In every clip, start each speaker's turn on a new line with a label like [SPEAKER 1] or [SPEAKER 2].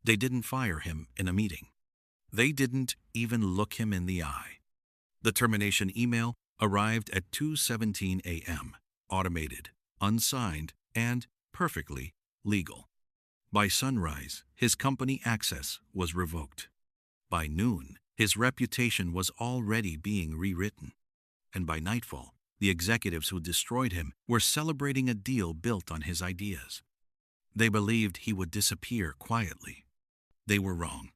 [SPEAKER 1] They didn't fire him in a meeting. They didn't even look him in the eye. The termination email arrived at 2:17 a.m., automated, unsigned, and perfectly legal. By sunrise, his company access was revoked. By noon, his reputation was already being rewritten. And by nightfall, the executives who destroyed him were celebrating a deal built on his ideas. They believed he would disappear quietly. They were wrong.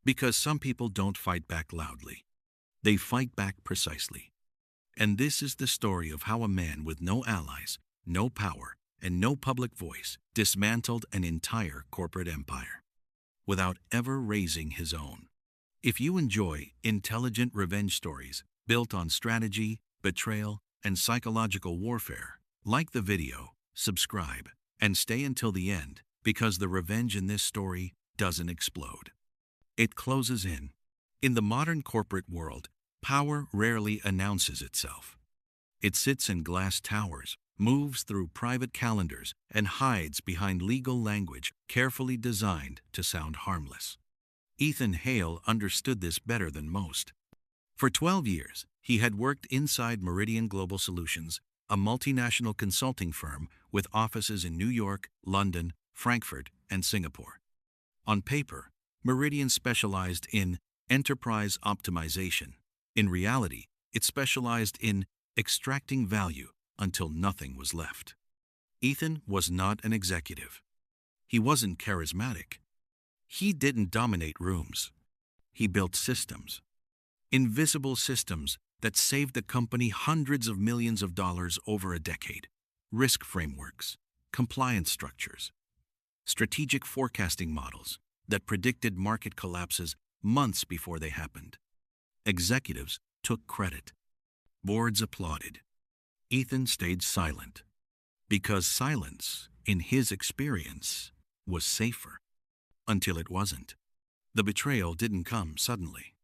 [SPEAKER 1] Because some people don't fight back loudly. They fight back precisely. And this is the story of how a man with no allies, no power, and no public voice dismantled an entire corporate empire without ever raising his own. If you enjoy intelligent revenge stories built on strategy, betrayal, and psychological warfare, like the video, subscribe, and stay until the end, because the revenge in this story doesn't explode. It closes in. In the modern corporate world, power rarely announces itself. It sits in glass towers, moves through private calendars, and hides behind legal language carefully designed to sound harmless. Ethan Hale understood this better than most. For 12 years, he had worked inside Meridian Global Solutions, a multinational consulting firm with offices in New York, London, Frankfurt, and Singapore. On paper, Meridian specialized in enterprise optimization. In reality, it specialized in extracting value until nothing was left. Ethan was not an executive. He wasn't charismatic. He didn't dominate rooms. He built systems. Invisible systems that saved the company hundreds of millions of dollars over a decade. Risk frameworks, compliance structures, strategic forecasting models that predicted market collapses months before they happened. Executives took credit. Boards applauded. Ethan stayed silent, because silence, in his experience, was safer. Until it wasn't. The betrayal didn't come suddenly.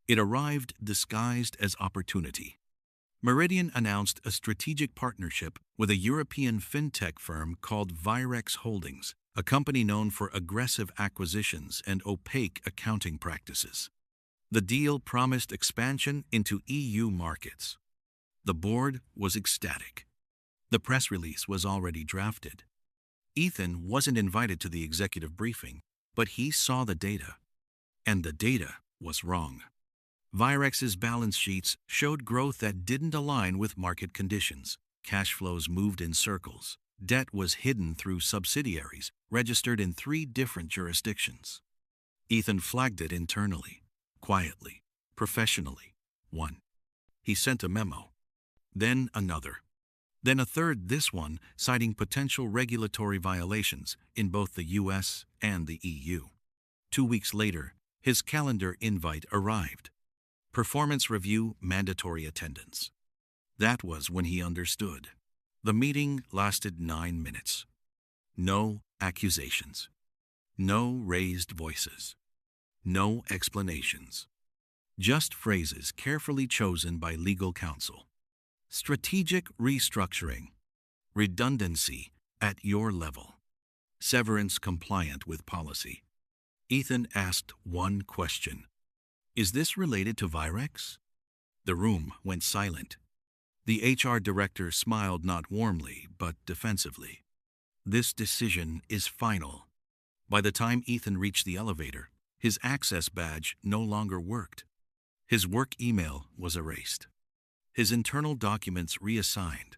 [SPEAKER 1] It arrived disguised as opportunity. Meridian announced a strategic partnership with a European fintech firm called Virex Holdings, a company known for aggressive acquisitions and opaque accounting practices. The deal promised expansion into EU markets. The board was ecstatic. The press release was already drafted. Ethan wasn't invited to the executive briefing, but he saw the data. And the data was wrong. Virex's balance sheets showed growth that didn't align with market conditions. Cash flows moved in circles. Debt was hidden through subsidiaries registered in 3 different jurisdictions. Ethan flagged it internally, quietly, professionally. 1. He sent a memo. Then another. Then a third, this one citing potential regulatory violations in both the US and the EU. 2 weeks later, his calendar invite arrived. Performance review, mandatory attendance. That was when he understood. The meeting lasted 9 minutes. No accusations. No raised voices. No explanations. Just phrases carefully chosen by legal counsel. Strategic restructuring. Redundancy at your level. Severance compliant with policy. Ethan asked one question. Is this related to Virex? The room went silent. The HR director smiled not warmly, but defensively. This decision is final. By the time Ethan reached the elevator, his access badge no longer worked. His work email was erased. His internal documents reassigned.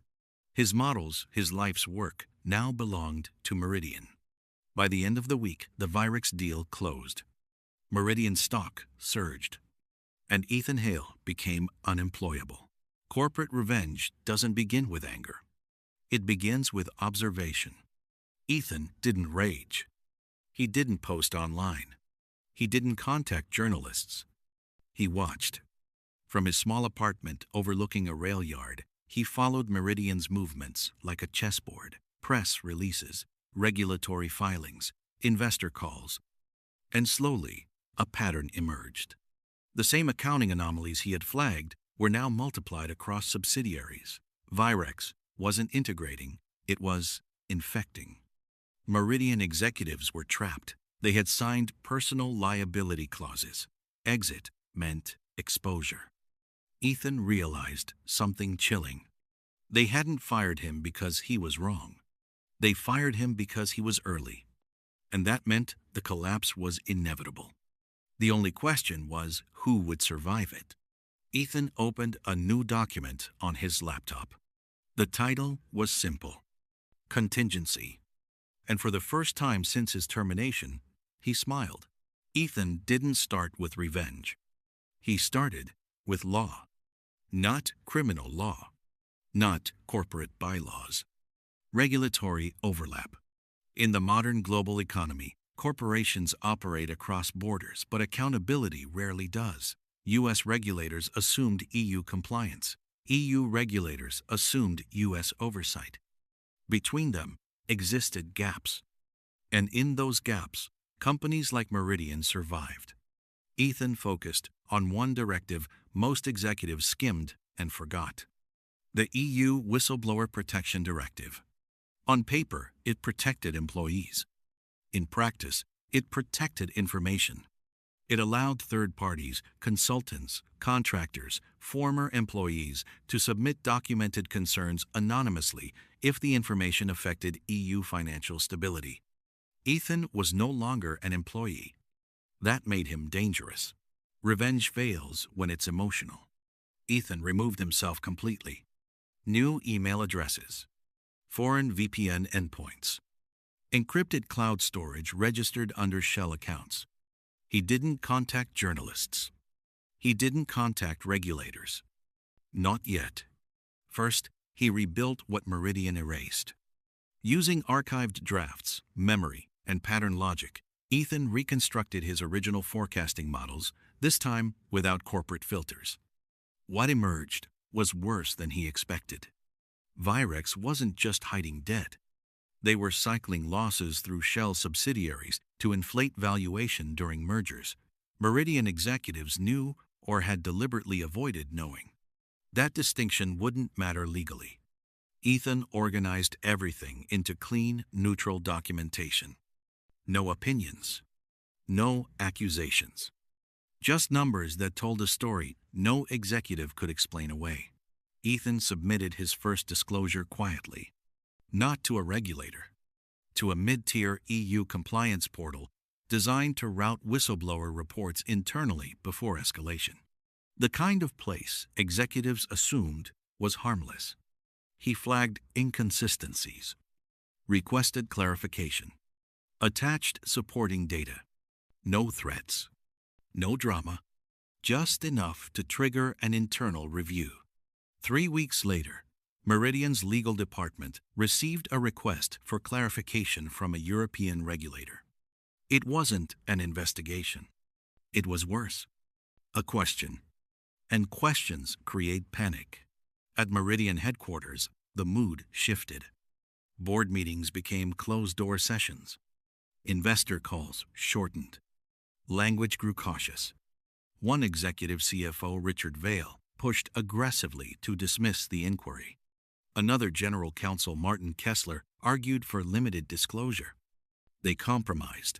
[SPEAKER 1] His models, his life's work, now belonged to Meridian. By the end of the week, the Virex deal closed. Meridian stock surged. And Ethan Hale became unemployable. Corporate revenge doesn't begin with anger. It begins with observation. Ethan didn't rage. He didn't post online. He didn't contact journalists. He watched. From his small apartment overlooking a rail yard, he followed Meridian's movements like a chessboard, press releases, regulatory filings, investor calls. And slowly, a pattern emerged. The same accounting anomalies he had flagged were now multiplied across subsidiaries. Virex wasn't integrating, it was infecting. Meridian executives were trapped. They had signed personal liability clauses. Exit meant exposure. Ethan realized something chilling. They hadn't fired him because he was wrong. They fired him because he was early. And that meant the collapse was inevitable. The only question was who would survive it. Ethan opened a new document on his laptop. The title was simple: Contingency. And for the first time since his termination, he smiled. Ethan didn't start with revenge. He started with law. Not criminal law. Not corporate bylaws. Regulatory overlap. In the modern global economy, corporations operate across borders, but accountability rarely does. U.S. regulators assumed EU compliance. EU regulators assumed U.S. oversight. Between them existed gaps. And in those gaps, companies like Meridian survived. Ethan focused on one directive most executives skimmed and forgot: the EU Whistleblower Protection Directive. On paper, it protected employees. In practice, it protected information. It allowed third parties, consultants, contractors, former employees to submit documented concerns anonymously if the information affected EU financial stability. Ethan was no longer an employee. That made him dangerous. Revenge fails when it's emotional. Ethan removed himself completely. New email addresses. Foreign VPN endpoints. Encrypted cloud storage registered under shell accounts. He didn't contact journalists. He didn't contact regulators. Not yet. First, he rebuilt what Meridian erased. Using archived drafts, memory, and pattern logic, Ethan reconstructed his original forecasting models, this time without corporate filters. What emerged was worse than he expected. Virex wasn't just hiding debt. They were cycling losses through shell subsidiaries to inflate valuation during mergers. Meridian executives knew or had deliberately avoided knowing. That distinction wouldn't matter legally. Ethan organized everything into clean, neutral documentation. No opinions. No accusations. Just numbers that told a story no executive could explain away. Ethan submitted his first disclosure quietly. Not to a regulator. To a mid-tier EU compliance portal designed to route whistleblower reports internally before escalation. The kind of place executives assumed was harmless. He flagged inconsistencies. Requested clarification. Attached supporting data. No threats. No drama. Just enough to trigger an internal review. 3 weeks later, Meridian's legal department received a request for clarification from a European regulator. It wasn't an investigation. It was worse. A question. And questions create panic. At Meridian headquarters, the mood shifted. Board meetings became closed-door sessions. Investor calls shortened. Language grew cautious. One executive CFO, Richard Vail, pushed aggressively to dismiss the inquiry. Another general counsel, Martin Kessler, argued for limited disclosure. They compromised.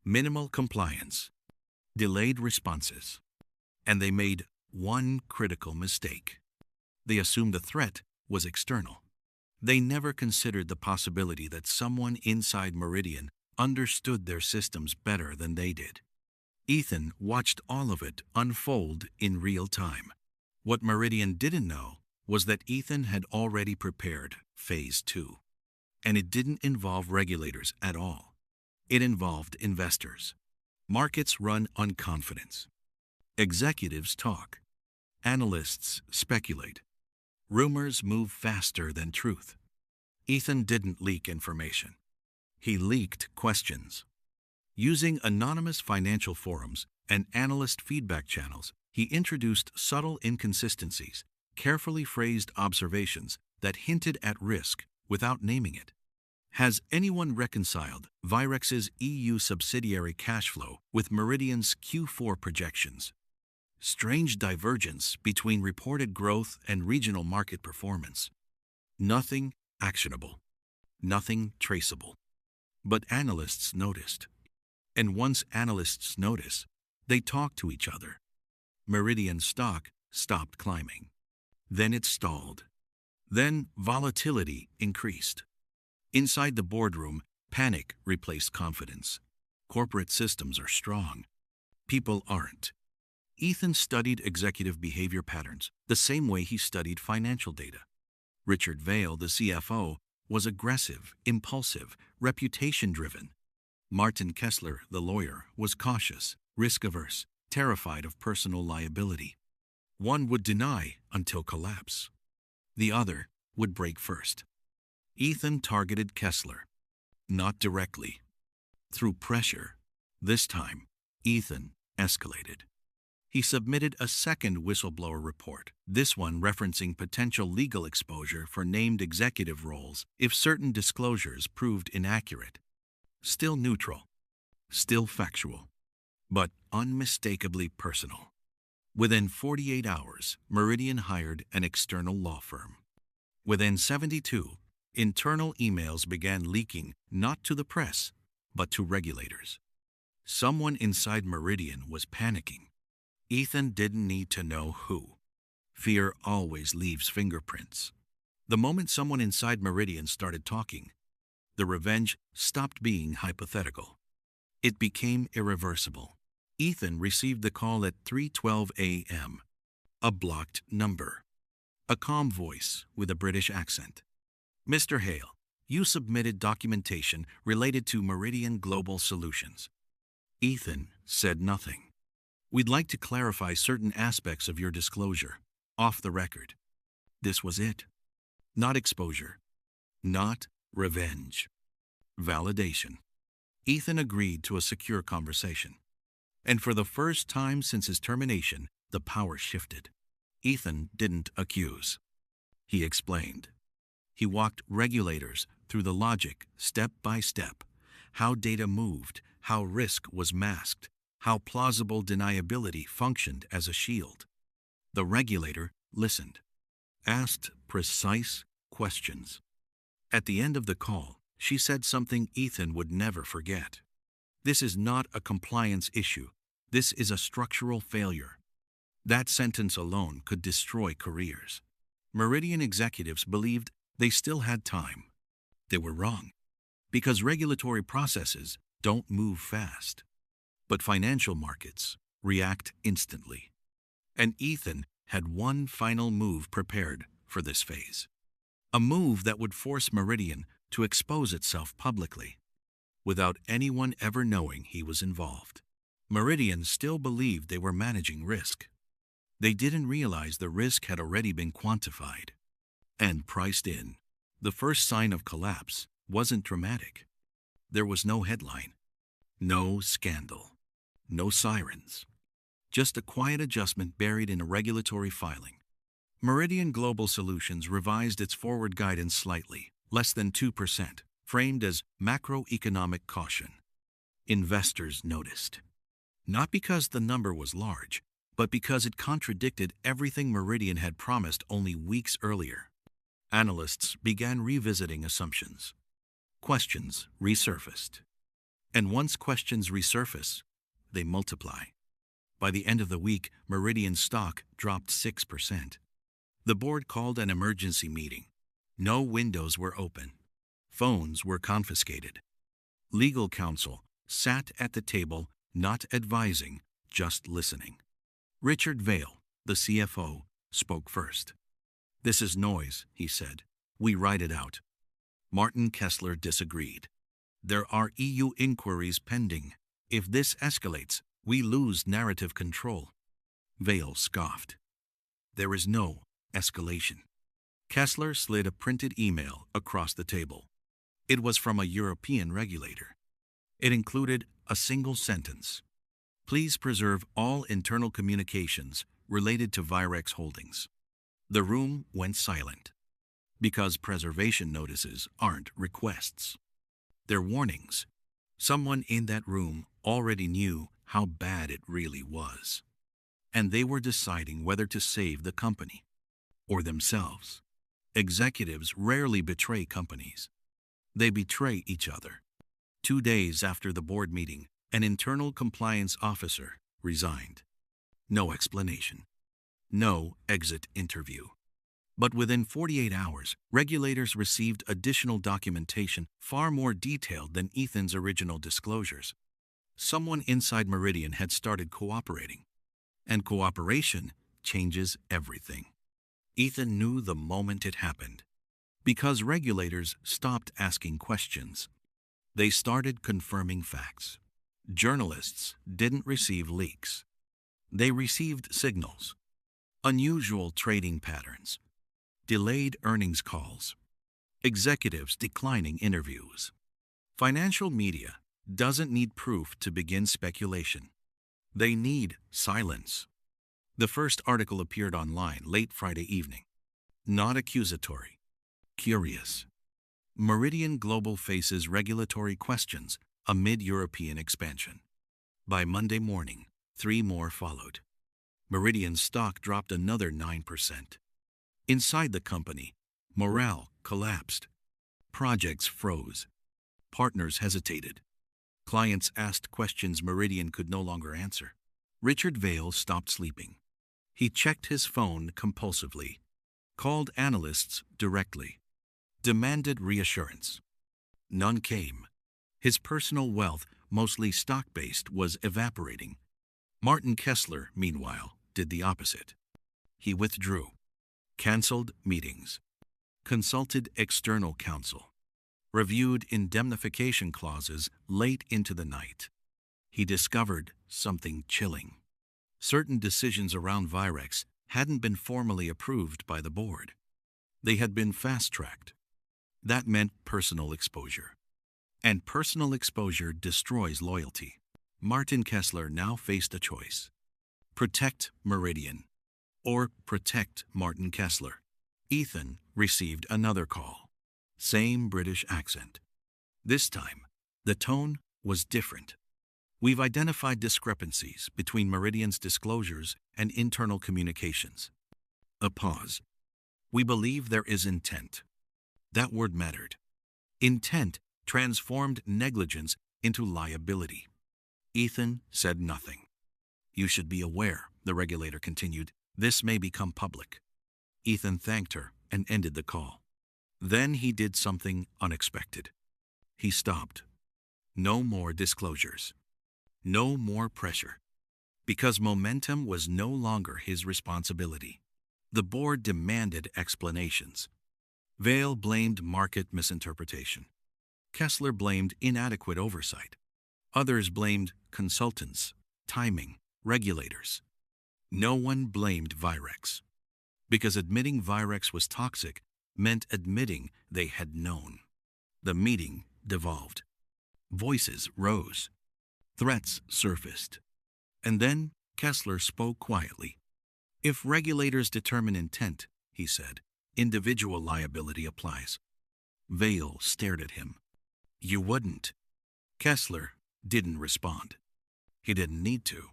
[SPEAKER 1] Minimal compliance. Delayed responses. And they made one critical mistake. They assumed the threat was external. They never considered the possibility that someone inside Meridian understood their systems better than they did. Ethan watched all of it unfold in real time. What Meridian didn't know was that Ethan had already prepared Phase 2. And it didn't involve regulators at all. It involved investors. Markets run on confidence. Executives talk. Analysts speculate. Rumors move faster than truth. Ethan didn't leak information. He leaked questions. Using anonymous financial forums and analyst feedback channels, he introduced subtle inconsistencies, carefully phrased observations that hinted at risk without naming it. Has anyone reconciled Virex's EU subsidiary cash flow with Meridian's Q4 projections? Strange divergence between reported growth and regional market performance. Nothing actionable. Nothing traceable. But analysts noticed. And once analysts notice, they talk to each other. Meridian stock stopped climbing. Then it stalled. Then volatility increased. Inside the boardroom, panic replaced confidence. Corporate systems are strong. People aren't. Ethan studied executive behavior patterns the same way he studied financial data. Richard Vail, the CFO, was aggressive, impulsive, reputation-driven. Martin Kessler, the lawyer, was cautious, risk-averse, terrified of personal liability. One would deny until collapse. The other would break first. Ethan targeted Kessler, not directly. Through pressure. This time, Ethan escalated. He submitted a second whistleblower report, this one referencing potential legal exposure for named executive roles if certain disclosures proved inaccurate. Still neutral, still factual, but unmistakably personal. Within 48 hours, Meridian hired an external law firm. Within 72, internal emails began leaking not to the press, but to regulators. Someone inside Meridian was panicking. Ethan didn't need to know who. Fear always leaves fingerprints. The moment someone inside Meridian started talking, the revenge stopped being hypothetical. It became irreversible. Ethan received the call at 3:12 a.m. A blocked number. A calm voice with a British accent. "Mr. Hale, you submitted documentation related to Meridian Global Solutions." Ethan said nothing. "We'd like to clarify certain aspects of your disclosure, off the record." This was it. Not exposure. Not revenge. Validation. Ethan agreed to a secure conversation. And for the first time since his termination, the power shifted. Ethan didn't accuse. He explained. He walked regulators through the logic, step by step, how data moved, how risk was masked, how plausible deniability functioned as a shield. The regulator listened, asked precise questions. At the end of the call, she said something Ethan would never forget. "This is not a compliance issue. This is a structural failure." That sentence alone could destroy careers. Meridian executives believed they still had time. They were wrong, because regulatory processes don't move fast. But financial markets react instantly. And Ethan had one final move prepared for this phase. A move that would force Meridian to expose itself publicly, without anyone ever knowing he was involved. Meridian still believed they were managing risk. They didn't realize the risk had already been quantified and priced in. The first sign of collapse wasn't dramatic. There was no headline, no scandal, no sirens. Just a quiet adjustment buried in a regulatory filing. Meridian Global Solutions revised its forward guidance slightly, less than 2%, framed as macroeconomic caution. Investors noticed. Not because the number was large, but because it contradicted everything Meridian had promised only weeks earlier. Analysts began revisiting assumptions. Questions resurfaced. And once questions resurface, they multiply. By the end of the week, Meridian stock dropped 6%. The board called an emergency meeting. No windows were open. Phones were confiscated. Legal counsel sat at the table, not advising, just listening. Richard Vail, the CFO, spoke first. "This is noise," he said. "We ride it out." Martin Kessler disagreed. "There are EU inquiries pending. If this escalates, we lose narrative control." Vail scoffed. "There is no escalation." Kessler slid a printed email across the table. It was from a European regulator. It included a single sentence. "Please preserve all internal communications related to Virex Holdings." The room went silent. Because preservation notices aren't requests. They're warnings. Someone in that room already knew how bad it really was. And they were deciding whether to save the company or themselves. Executives rarely betray companies. They betray each other. 2 days after the board meeting, An internal compliance officer resigned. No explanation. No exit interview. But within 48 hours, regulators received additional documentation far more detailed than Ethan's original disclosures. Someone inside Meridian had started cooperating, and cooperation changes everything. Ethan knew the moment it happened. Because regulators stopped asking questions, they started confirming facts. Journalists didn't receive leaks. They received signals, unusual trading patterns, delayed earnings calls, executives declining interviews. Financial media doesn't need proof to begin speculation. They need silence. The first article appeared online late Friday evening. Not accusatory, curious. Meridian Global faces regulatory questions amid European expansion. By Monday morning, 3 more followed. Meridian's stock dropped another 9%. Inside the company, morale collapsed. Projects froze. Partners hesitated. Clients asked questions Meridian could no longer answer. Richard Vail stopped sleeping. He checked his phone compulsively, called analysts directly, demanded reassurance. None came. His personal wealth, mostly stock-based, was evaporating. Martin Kessler, meanwhile, did the opposite. He withdrew, canceled meetings, consulted external counsel, reviewed indemnification clauses late into the night. He discovered something chilling. Certain decisions around Virex hadn't been formally approved by the board. They had been fast-tracked. That meant personal exposure. And personal exposure destroys loyalty. Martin Kessler now faced a choice. Protect Meridian or protect Martin Kessler. Ethan received another call. Same British accent. This time, the tone was different. We've identified discrepancies between Meridian's disclosures and internal communications. A pause. We believe there is intent. That word mattered. Intent transformed negligence into liability. Ethan said nothing. You should be aware, the regulator continued. This may become public. Ethan thanked her and ended the call. Then he did something unexpected. He stopped. No more disclosures. No more pressure. Because momentum was no longer his responsibility. The board demanded explanations. Vail blamed market misinterpretation. Kessler blamed inadequate oversight. Others blamed consultants, timing, regulators. No one blamed Virex. Because admitting Virex was toxic meant admitting they had known. The meeting devolved. Voices rose. Threats surfaced. And then Kessler spoke quietly. If regulators determine intent, he said, individual liability applies. Vail stared at him. You wouldn't. Kessler didn't respond. He didn't need to.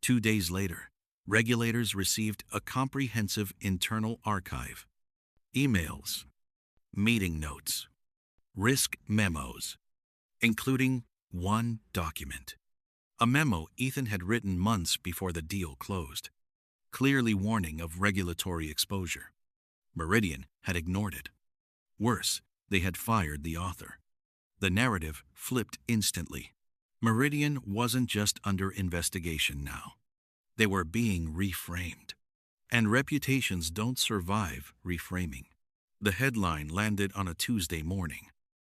[SPEAKER 1] 2 days later, regulators received a comprehensive internal archive. Emails, meeting notes, risk memos, including one document. A memo Ethan had written months before the deal closed, clearly warning of regulatory exposure. Meridian had ignored it. Worse, they had fired the author. The narrative flipped instantly. Meridian wasn't just under investigation now. They were being reframed. And reputations don't survive reframing. The headline landed on a Tuesday morning.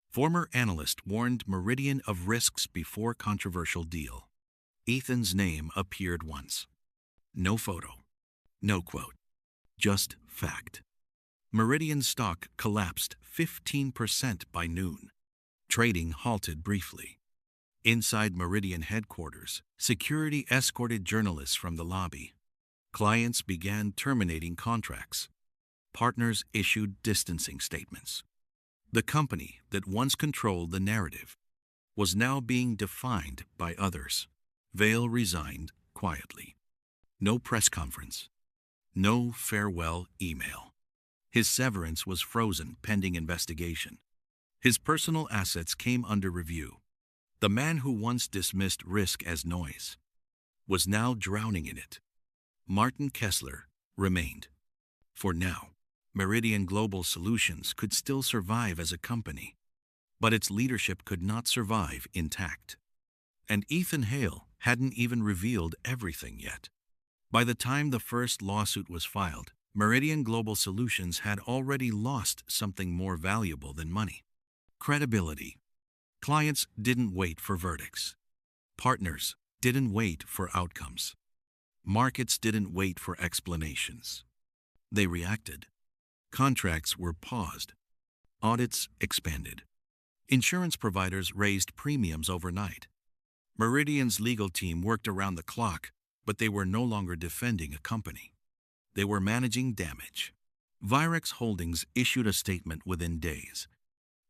[SPEAKER 1] Former analyst warned Meridian of risks before controversial deal. Ethan's name appeared once. No photo. No quote. Just fact. Meridian stock collapsed 15% by noon. Trading halted briefly. Inside Meridian headquarters, security escorted journalists from the lobby. Clients began terminating contracts. Partners issued distancing statements. The company that once controlled the narrative was now being defined by others. Vail resigned quietly. No press conference. No farewell email. His severance was frozen pending investigation. His personal assets came under review. The man who once dismissed risk as noise was now drowning in it. Martin Kessler remained. For now, Meridian Global Solutions could still survive as a company, but its leadership could not survive intact. And Ethan Hale hadn't even revealed everything yet. By the time the first lawsuit was filed, Meridian Global Solutions had already lost something more valuable than money: credibility. Clients didn't wait for verdicts. Partners didn't wait for outcomes. Markets didn't wait for explanations. They reacted. Contracts were paused. Audits expanded. Insurance providers raised premiums overnight. Meridian's legal team worked around the clock, but they were no longer defending a company. They were managing damage. Virex Holdings issued a statement within days.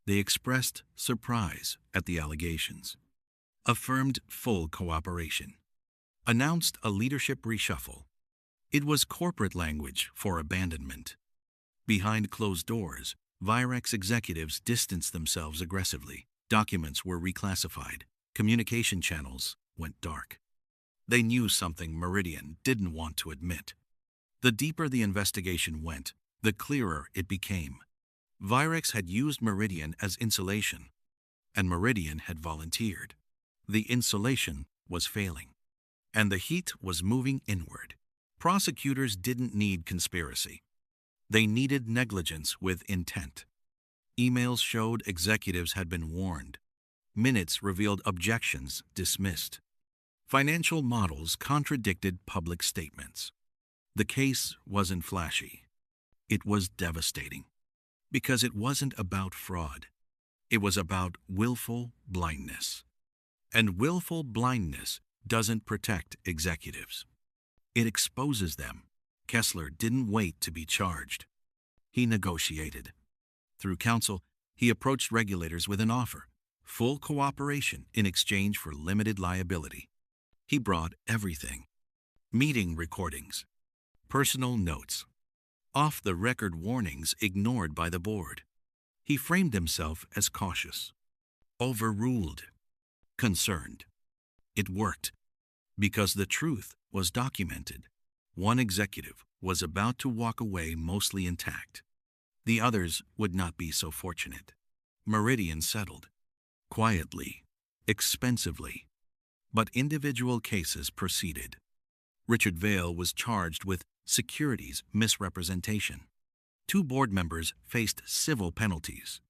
[SPEAKER 1] They expressed surprise at the allegations, affirmed full cooperation, announced a leadership reshuffle. It was corporate language for abandonment. Behind closed doors, Virex executives distanced themselves aggressively. Documents were reclassified. Communication channels went dark. They knew something Meridian didn't want to admit. The deeper the investigation went, the clearer it became. Virex had used Meridian as insulation, and Meridian had volunteered. The insulation was failing, and the heat was moving inward. Prosecutors didn't need conspiracy. They needed negligence with intent. Emails showed executives had been warned. Minutes revealed objections dismissed. Financial models contradicted public statements. The case wasn't flashy. It was devastating. Because it wasn't about fraud. It was about willful blindness. And willful blindness doesn't protect executives. It exposes them. Kessler didn't wait to be charged. He negotiated. Through counsel, he approached regulators with an offer: full cooperation in exchange for limited liability. He brought everything: meeting recordings, personal notes, off-the-record warnings ignored by the board. He framed himself as cautious, overruled, concerned. It worked, because the truth was documented. One executive was about to walk away mostly intact. The others would not be so fortunate. Meridian settled, quietly, expensively. But individual cases proceeded. Richard Vail was charged with securities misrepresentation. 2 board members faced civil penalties.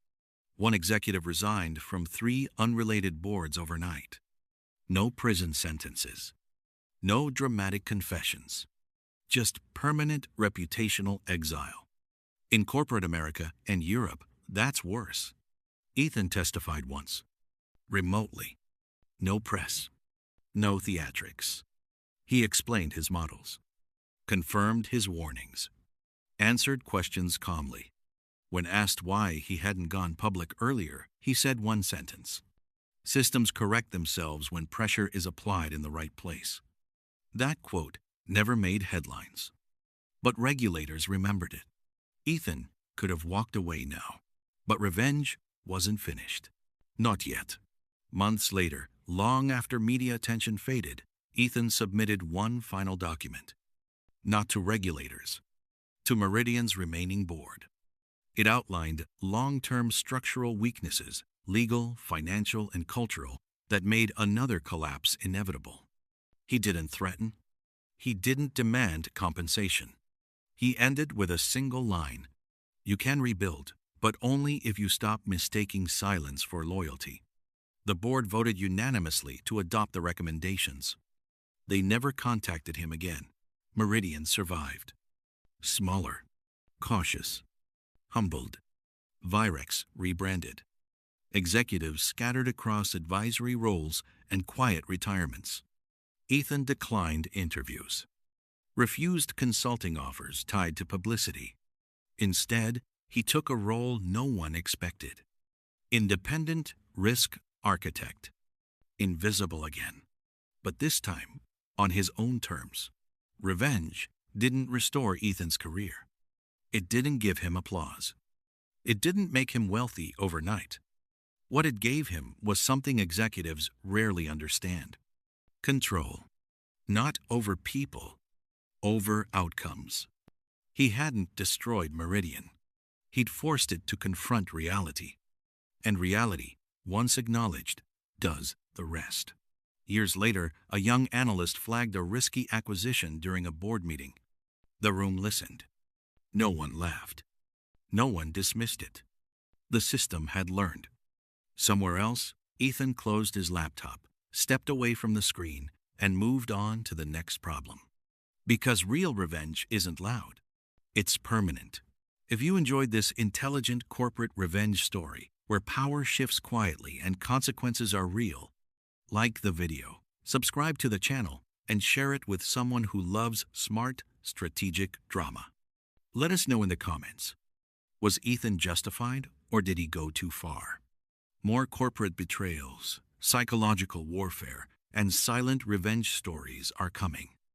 [SPEAKER 1] 1 executive resigned from 3 unrelated boards overnight. No prison sentences. No dramatic confessions. Just permanent reputational exile. In corporate America and Europe, that's worse. Ethan testified once, remotely. No press. No theatrics. He explained his models, confirmed his warnings, answered questions calmly. When asked why he hadn't gone public earlier, he said one sentence: systems correct themselves when pressure is applied in the right place. That quote never made headlines, but regulators remembered it. Ethan could have walked away now, but revenge wasn't finished. Not yet. Months later, long after media attention faded, Ethan submitted one final document. Not to regulators, to Meridian's remaining board. It outlined long-term structural weaknesses, legal, financial, and cultural, that made another collapse inevitable. He didn't threaten. He didn't demand compensation. He ended with a single line: you can rebuild, but only if you stop mistaking silence for loyalty. The board voted unanimously to adopt the recommendations. They never contacted him again. Meridian survived. Smaller, cautious, humbled. Virex rebranded. Executives scattered across advisory roles and quiet retirements. Ethan declined interviews, refused consulting offers tied to publicity. Instead, he took a role no one expected: independent risk architect. Invisible again, but this time on his own terms. Revenge didn't restore Ethan's career. It didn't give him applause. It didn't make him wealthy overnight. What it gave him was something executives rarely understand: control. Not over people, over outcomes. He hadn't destroyed Meridian. He'd forced it to confront reality. And reality, once acknowledged, does the rest. Years later, a young analyst flagged a risky acquisition during a board meeting. The room listened. No one laughed. No one dismissed it. The system had learned. Somewhere else, Ethan closed his laptop, stepped away from the screen, and moved on to the next problem. Because real revenge isn't loud. It's permanent. If you enjoyed this intelligent corporate revenge story, where power shifts quietly and consequences are real, like the video, subscribe to the channel, and share it with someone who loves smart, strategic drama. Let us know in the comments. Was Ethan justified, or did he go too far? More corporate betrayals, psychological warfare, and silent revenge stories are coming.